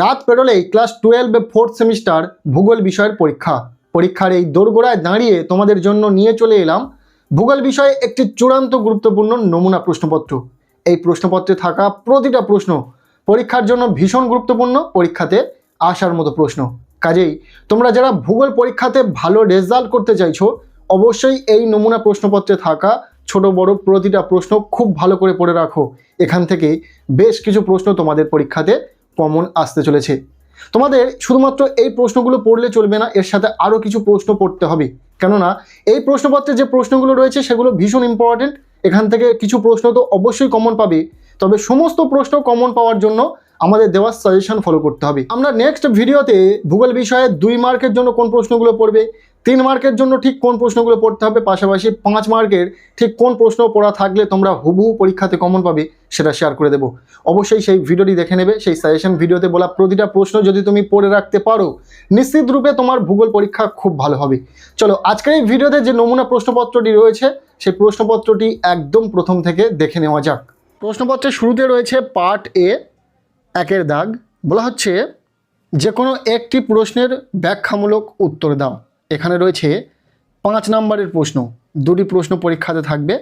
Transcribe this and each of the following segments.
রাত পেরোলেই class 12 fourth semester ভূগোল বিষয়ের পরীক্ষার এই দোরগোড়ায় দাঁড়িয়ে তোমাদের জন্য নিয়ে চলে এলাম ভূগোল বিষয়ে একটি চূড়ান্ত গুরুত্বপূর্ণ নমুনা প্রশ্নপত্র। এই প্রশ্নপত্রে থাকা প্রতিটা প্রশ্ন পরীক্ষার জন্য ভীষণ গুরুত্বপূর্ণ, পরীক্ষাতে আসার মতো প্রশ্ন। কাজেই তোমরা যারা ভূগোল পরীক্ষাতে ভালো রেজাল্ট করতে চাইছো, অবশ্যই এই নমুনা প্রশ্নপত্রে থাকা ছোট বড় প্রতিটা প্রশ্ন খুব ভালো করে পড়ে রাখো। এখান থেকে বেশ কিছু প্রশ্ন তোমাদের পরীক্ষাতে কমন আসতে চলেছে। তোমাদের শুধুমাত্র এই প্রশ্নগুলো পড়লে চলবে না, এর সাথে আরও কিছু প্রশ্ন পড়তে হবে, কেননা এই প্রশ্নপত্রে যে প্রশ্নগুলো রয়েছে সেগুলো ভীষণ ইম্পর্টেন্ট। এখান থেকে কিছু প্রশ্ন তো অবশ্যই কমন পাবে, তবে সমস্ত প্রশ্ন কমন পাওয়ার জন্য আমাদের দেওয়া সাজেশন ফলো করতে হবে। আমরা নেক্সট ভিডিওতে ভূগোল বিষয়ে 2 মার্কের জন্য কোন প্রশ্নগুলো পড়বে, 3 মার্কের জন্য ঠিক কোন প্রশ্নগুলো পড়তে হবে, পাশাপাশি 5 মার্কের ঠিক কোন প্রশ্ন পড়া থাকলে তোমরা হুবহু পরীক্ষাতে কমন পাবে সেটা শেয়ার করে দেবো। অবশ্যই সেই ভিডিওটি দেখে নেবে। সেই সাজেশন ভিডিওতে বলা প্রতিটা প্রশ্ন যদি তুমি পড়ে রাখতে পারো, নিশ্চিত রূপে তোমার ভূগোল পরীক্ষা খুব ভালো হবে। চলো আজকের এই ভিডিওতে যে নমুনা প্রশ্নপত্রটি রয়েছে সেই প্রশ্নপত্রটি একদম প্রথম থেকে দেখে নেওয়া যাক। প্রশ্নপত্রের শুরুতে রয়েছে পার্ট এ, 1 দাগ। বলা হচ্ছে যে কোনো একটি প্রশ্নের ব্যাখ্যামূলক উত্তর দাও। এখানে রয়েছে 5 নম্বরের প্রশ্ন। 2টি প্রশ্ন পরীক্ষাতে থাকবে,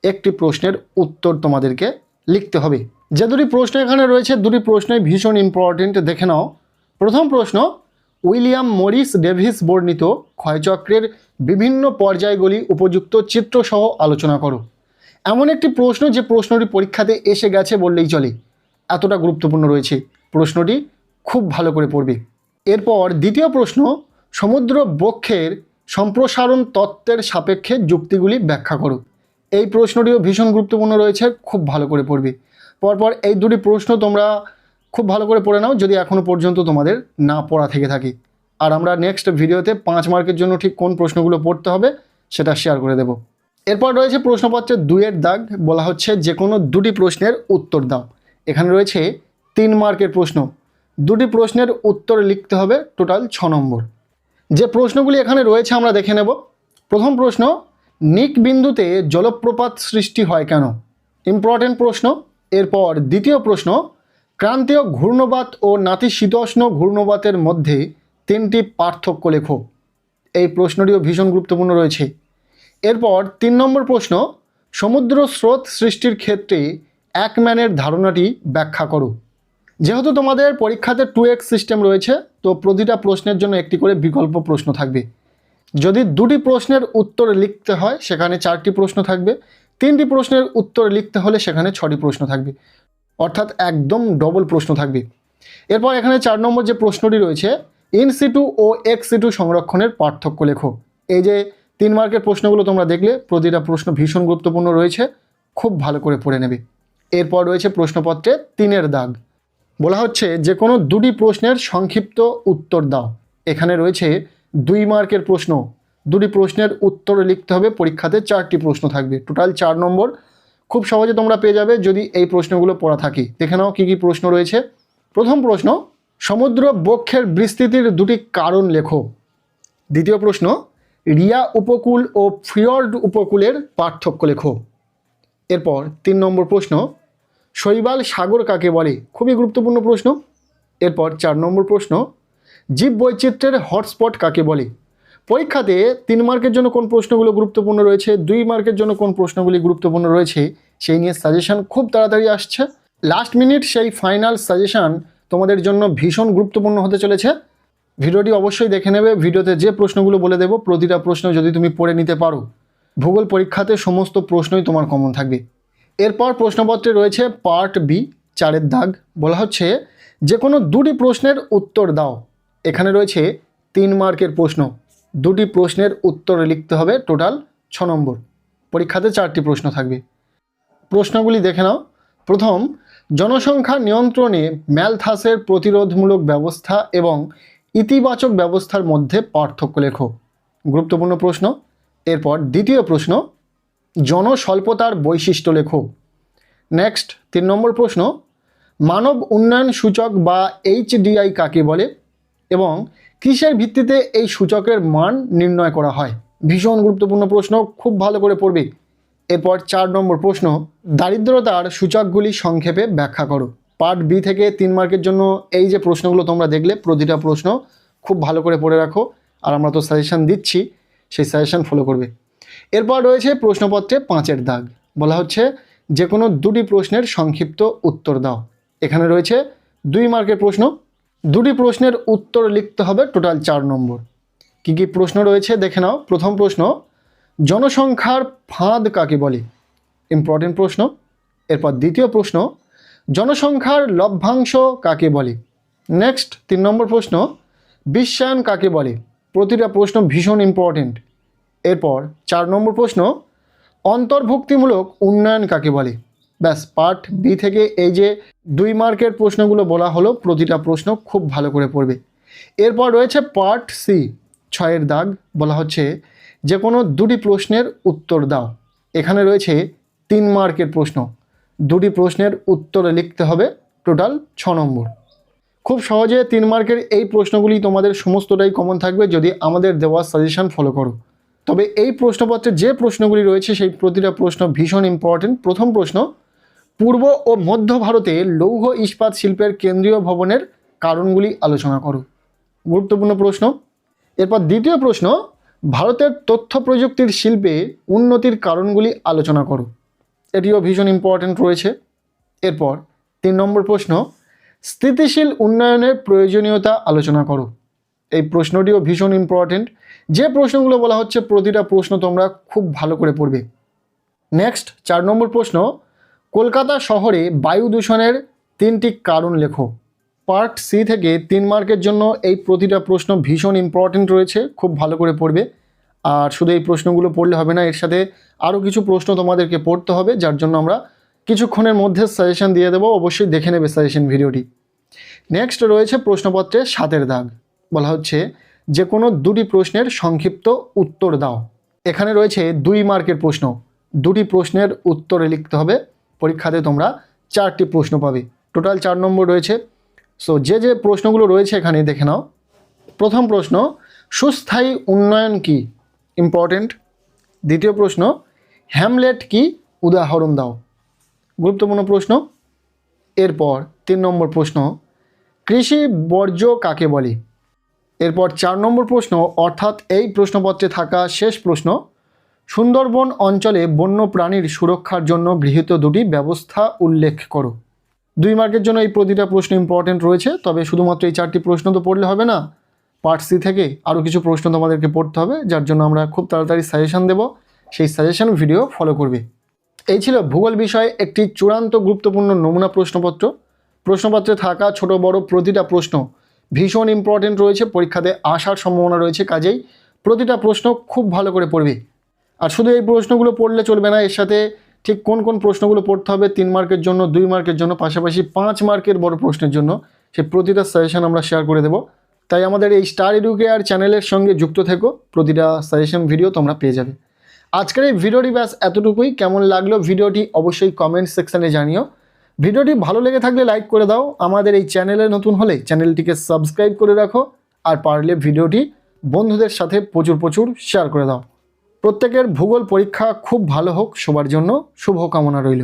একটি প্রশ্নের উত্তর তোমাদেরকে লিখতে হবে। যে 2টি প্রশ্ন এখানে রয়েছে, 2টি প্রশ্নই ভীষণ ইম্পর্টেন্ট, দেখে নাও। প্রথম প্রশ্ন, উইলিয়াম মরিস ডেভিস বর্ণিত ক্ষয়চক্রের বিভিন্ন পর্যায়গুলি উপযুক্ত চিত্রসহ আলোচনা করো। এমন একটি প্রশ্ন যে প্রশ্নটি পরীক্ষাতে এসে গেছে বললেই চলে, এতটা গুরুত্বপূর্ণ রয়েছে। প্রশ্নটি খুব ভালো করে পড়বে। এরপর দ্বিতীয় প্রশ্ন, সমুদ্র বক্ষের সম্প্রসারণ তত্ত্বের সাপেক্ষে যুক্তিগুলি ব্যাখ্যা করো। এই প্রশ্নটিও ভীষণ গুরুত্বপূর্ণ রয়েছে, খুব ভালো করে পড়বে। পরপর এই 2টি প্রশ্ন তোমরা খুব ভালো করে পড়ে নাও যদি এখনও পর্যন্ত তোমাদের না পড়া থেকে থাকে। আর আমরা নেক্সট ভিডিওতে 5 মার্কের জন্য ঠিক কোন প্রশ্নগুলো পড়তে হবে সেটা শেয়ার করে দেব। এরপর রয়েছে প্রশ্নপত্রের 2 দাগ। বলা হচ্ছে যে কোনো 2টি প্রশ্নের উত্তর দাও। এখানে রয়েছে 3 মার্কের প্রশ্ন। 2টি প্রশ্নের উত্তর লিখতে হবে, টোটাল 6 নম্বর। যে প্রশ্নগুলি এখানে রয়েছে আমরা দেখে নেব। প্রথম প্রশ্ন, নিক বিন্দুতে জলপ্রপাত সৃষ্টি হয় কেন? ইম্পর্টেন্ট প্রশ্ন। এরপর দ্বিতীয় প্রশ্ন, ক্রান্তীয় ঘূর্ণবাত ও নাতিশীতোষ্ণ ঘূর্ণবাতের মধ্যে 3টি পার্থক্য লেখো। এই প্রশ্নটিও ভীষণ গুরুত্বপূর্ণ রয়েছে। এরপর 3 নম্বর প্রশ্ন, সমুদ্র স্রোত সৃষ্টির ক্ষেত্রে একম্যানের ধারণাটি ব্যাখ্যা করো। যেহেতু তোমাদের পরীক্ষাতে 2x সিস্টেম রয়েছে, তো প্রতিটা প্রশ্নের জন্য একটি করে বিকল্প প্রশ্ন থাকবে। যদি 2টি প্রশ্নের উত্তর লিখতে হয় সেখানে 4টি প্রশ্ন থাকবে, 3টি প্রশ্নের উত্তর লিখতে হলে সেখানে 6টি প্রশ্ন থাকবে, অর্থাৎ একদম ডবল প্রশ্ন থাকবে। এরপর এখানে 4 নম্বর যে প্রশ্নটি রয়েছে, ইন সিটু ও এক্স সিটু সংরক্ষণের পার্থক্য লেখো। এই যে 3 মার্কের প্রশ্নগুলো তোমরা দেখলে, প্রতিটা প্রশ্ন ভীষণ গুরুত্বপূর্ণ রয়েছে, খুব ভালো করে পড়ে নেবে। এরপর রয়েছে প্রশ্নপত্রে 3 দাগ। বলা হচ্ছে যে কোনো 2টি প্রশ্নের সংক্ষিপ্ত উত্তর দাও। এখানে রয়েছে 2 মার্কের প্রশ্ন। 2টি প্রশ্নের উত্তর লিখতে হবে, পরীক্ষাতে 4টি প্রশ্ন থাকবে, টোটাল 4 নম্বর। খুব সহজে তোমরা পেয়ে যাবে যদি এই প্রশ্নগুলো পড়া থাকে। দেখে নাও কী কী প্রশ্ন রয়েছে। প্রথম প্রশ্ন, সমুদ্র বক্ষের বিস্তৃতির 2টি কারণ লেখো। দ্বিতীয় প্রশ্ন, রিয়া উপকূল ও ফিয়র্ড উপকূলের পার্থক্য লেখো। এরপর 3 নম্বর প্রশ্ন, শৈবাল সাগর কাকে বলে? খুবই গুরুত্বপূর্ণ প্রশ্ন। এরপর 4 নম্বর প্রশ্ন, জীববৈচিত্র্যের হটস্পট কাকে বলে? পরীক্ষাতে 3 মার্কের জন্য কোন প্রশ্নগুলো গুরুত্বপূর্ণ রয়েছে, 2 মার্কের জন্য কোন প্রশ্নগুলি গুরুত্বপূর্ণ রয়েছে সেই নিয়ে সাজেশন খুব তাড়াতাড়ি আসছে। লাস্ট মিনিট সেই ফাইনাল সাজেশন তোমাদের জন্য ভীষণ গুরুত্বপূর্ণ হতে চলেছে। ভিডিওটি অবশ্যই দেখে নেবে। ভিডিওতে যে প্রশ্নগুলো বলে দেব প্রতিটা প্রশ্ন যদি তুমি পড়ে নিতে পারো, ভূগোল পরীক্ষাতে সমস্ত প্রশ্নই তোমার কমন থাকবে। এরপর প্রশ্নপত্রে রয়েছে পার্ট বি, 4 দাগ। বলা হচ্ছে যে কোনো 2টি প্রশ্নের উত্তর দাও। এখানে রয়েছে 3 মার্কের প্রশ্ন। 2টি প্রশ্নের উত্তর লিখতে হবে, টোটাল 6 নম্বর। পরীক্ষাতে 4টি প্রশ্ন থাকবে। প্রশ্নগুলি দেখে নাও। প্রথম, জনসংখ্যা নিয়ন্ত্রণে ম্যালথাসের প্রতিরোধমূলক ব্যবস্থা এবং ইতিবাচক ব্যবস্থার মধ্যে পার্থক্য লেখো। গুরুত্বপূর্ণ প্রশ্ন। এরপর দ্বিতীয় প্রশ্ন, জনস্বল্পতার বৈশিষ্ট্য লেখো। নেক্সট 3 নম্বর প্রশ্ন, মানব উন্নয়ন সূচক বা HDI কাকে বলে এবং কিসের ভিত্তিতে এই সূচকের মান নির্ণয় করা হয়? ভীষণ গুরুত্বপূর্ণ প্রশ্ন, খুব ভালো করে পড়বে। এরপর 4 নম্বর প্রশ্ন, দারিদ্রতার সূচকগুলি সংক্ষেপে ব্যাখ্যা করো। পার্ট বি থেকে 3 মার্কের জন্য এই যে প্রশ্নগুলো তোমরা দেখলে প্রতিটা প্রশ্ন খুব ভালো করে পড়ে রাখো, আর আমরা তো সাজেশন দিচ্ছি, সেই সাজেশন ফলো করবে। এরপর রয়েছে প্রশ্নপত্রে 5-এর দাগ, বলা হচ্ছে যে কোনো 2টি প্রশ্নের সংক্ষিপ্ত উত্তর দাও। এখানে রয়েছে 2 মার্কের প্রশ্ন, 2টি প্রশ্নের উত্তর লিখতে হবে, টোটাল 4 নম্বর। কী কী প্রশ্ন রয়েছে দেখে নাও। প্রথম প্রশ্ন, জনসংখ্যার ফাঁদ কাকে বলে? ইম্পর্টেন্ট প্রশ্ন। এরপর দ্বিতীয় প্রশ্ন, জনসংখ্যার লভ্যাংশ কাকে বলে? নেক্সট 3 নম্বর প্রশ্ন, বিশ্বায়ন কাকে বলে? প্রতিটা প্রশ্ন ভীষণ ইম্পর্টেন্ট। এরপর 4 নম্বর প্রশ্ন, অন্তর্ভুক্তিমূলক উন্নয়ন কাকে বলে? ব্যাস, পার্ট বি থেকে এই যে 2 মার্কের প্রশ্নগুলো বলা হলো, প্রতিটা প্রশ্ন খুব ভালো করে পড়বে। এরপর রয়েছে পার্ট সি, 6-এর দাগ, বলা হচ্ছে যে কোনো 2টি প্রশ্নের উত্তর দাও। এখানে রয়েছে 3 মার্কের প্রশ্ন, 2টি প্রশ্নের উত্তর লিখতে হবে, টোটাল 6 নম্বর। খুব সহজে 3 মার্কের এই প্রশ্নগুলি তোমাদের সমস্তটাই কমন থাকবে যদি আমাদের দেওয়া সাজেশন ফলো করো। তবে এই প্রশ্নপত্রে যে প্রশ্নগুলি রয়েছে সেই প্রতিটা প্রশ্ন ভীষণ ইম্পর্টেন্ট। প্রথম প্রশ্ন, পূর্ব ও মধ্য ভারতে লৌহ ইস্পাত শিল্পের কেন্দ্রীয় ভবনের কারণগুলি আলোচনা করো। গুরুত্বপূর্ণ প্রশ্ন। এরপর দ্বিতীয় প্রশ্ন, ভারতের তথ্য প্রযুক্তির শিল্পে উন্নতির কারণগুলি আলোচনা করো। এটিও ভীষণ ইম্পর্টেন্ট রয়েছে। এরপর 3 নম্বর প্রশ্ন, স্থিতিশীল উন্নয়নের প্রয়োজনীয়তা আলোচনা করো। এই প্রশ্নটিও ভীষণ ইম্পর্টেন্ট। যে প্রশ্নগুলো বলা হচ্ছে প্রতিটা প্রশ্ন তোমরা খুব ভালো করে পড়বে। নেক্সট 4 নম্বর প্রশ্ন, কলকাতা শহরে বায়ু দূষণের 3টি কারণ লেখো। পার্ট সি থেকে 3 মার্কের জন্য এই প্রতিটা প্রশ্ন ভীষণ ইম্পর্টেন্ট রয়েছে, খুব ভালো করে পড়বে। আর শুধু এই প্রশ্নগুলো পড়লে হবে না, এর সাথে আরও কিছু প্রশ্ন তোমাদেরকে পড়তে হবে, যার জন্য আমরা কিছুক্ষণের মধ্যে সাজেশন দিয়ে দেবো, অবশ্যই দেখে নেবে সাজেশন ভিডিওটি। নেক্সট রয়েছে প্রশ্নপত্রে 7-এর দাগ, বলা হচ্ছে যে কোনো 2টি প্রশ্নের সংক্ষিপ্ত উত্তর দাও। এখানে রয়েছে 2 মার্কের প্রশ্ন, 2টি প্রশ্নের উত্তর লিখতে হবে। পরীক্ষাতে তোমরা 4টি প্রশ্ন পাবে, টোটাল 4 নম্বর রয়েছে। সো যে যে প্রশ্নগুলো রয়েছে এখানে দেখে নাও। প্রথম প্রশ্ন, সুস্থায়ী উন্নয়ন কি? ইম্পর্টেন্ট। দ্বিতীয় প্রশ্ন, হ্যামলেট কি? উদাহরণ দাও। গুরুত্বপূর্ণ প্রশ্ন। এরপর 3 নম্বর প্রশ্ন, কৃষি বর্জ্য কাকে বলে? এরপর 4 নম্বর প্রশ্ন, অর্থাৎ এই প্রশ্নপত্রে থাকা শেষ প্রশ্ন, সুন্দরবন অঞ্চলে বন্য প্রাণীর সুরক্ষার জন্য গৃহীত 2টি ব্যবস্থা উল্লেখ করো। 2 মার্কের জন্য এই প্রতিটা প্রশ্ন ইম্পর্টেন্ট রয়েছে। তবে শুধুমাত্র এই 4টি প্রশ্ন তো পড়লে হবে না, পার্ট সি থেকে আরও কিছু প্রশ্ন তোমাদেরকে পড়তে হবে, যার জন্য আমরা খুব তাড়াতাড়ি সাজেশন দেব, সেই সাজেশন ভিডিও ফলো করবে। এই ছিল ভূগোল বিষয়ে একটি চূড়ান্ত গুরুত্বপূর্ণ নমুনা প্রশ্নপত্র। প্রশ্নপত্রে থাকা ছোট বড় প্রতিটা প্রশ্ন ভীষণ ইম্পর্টেন্ট রয়েছে, পরীক্ষাতে আসার সম্ভাবনা রয়েছে, কাজেই প্রতিটা প্রশ্ন খুব ভালো করে পড়বে। আর শুধু এই প্রশ্নগুলো পড়লে চলবে না, এর সাথে ঠিক কোন কোন প্রশ্নগুলো পড়তে হবে 3 মার্কের জন্য, 2 মার্কের জন্য, পাশাপাশি 5 মার্কের বড় প্রশ্নের জন্য, সেই প্রতিটা সাজেশন আমরা শেয়ার করে দেব। তাই আমাদের এই স্টার এডুকেয়ার চ্যানেলের সঙ্গে যুক্ত থেকো, প্রতিটা সাজেশন ভিডিও তোমরা পেয়ে যাবে। আজকের এই ভিডিওটি ব্যাস এতটুকুই। কেমন লাগলো ভিডিওটি অবশ্যই কমেন্ট সেকশানে জানিও। ভিডিওটি ভালো লেগে থাকলে লাইক করে দাও, আমাদের এই চ্যানেলে নতুন হলে চ্যানেলটিকে সাবস্ক্রাইব করে রাখো, আর পারলে ভিডিওটি বন্ধুদের সাথে প্রচুর শেয়ার করে দাও। প্রত্যেকের ভূগোল পরীক্ষা খুব ভালো হোক, সবার জন্য শুভকামনা রইল।